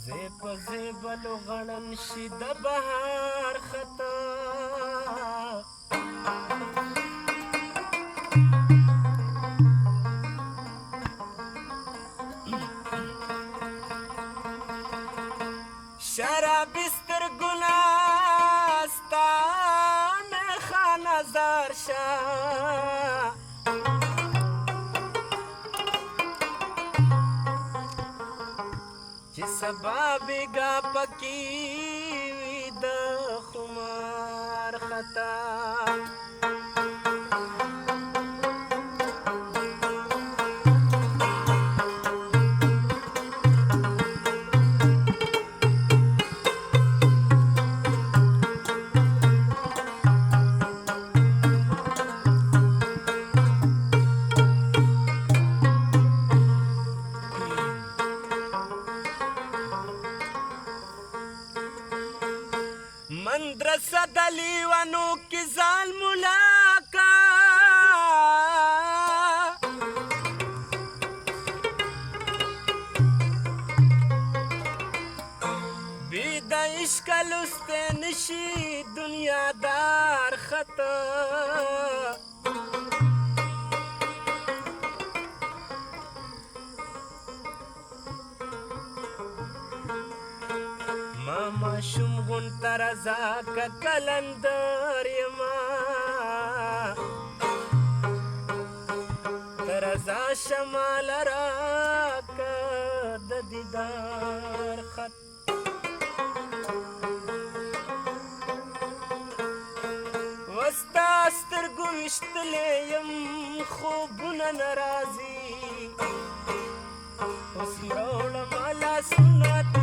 زیب زیبلو غړن شي د بهار خطا شرابي سترګونه ستا میخه نظر شه چې سبا بیګا پکې وي د خمار خطا مندرسه د لیونو کې ځان ملاقا بی د عشق لسته نشي دنیادار خطا ماشوم غونته رضا که کلندر یما ته رضا شمال راکه د دیدار خط وستا سترګو ویشتلی یم خوبونه نه راځي اوس مړه وړمه لاسونه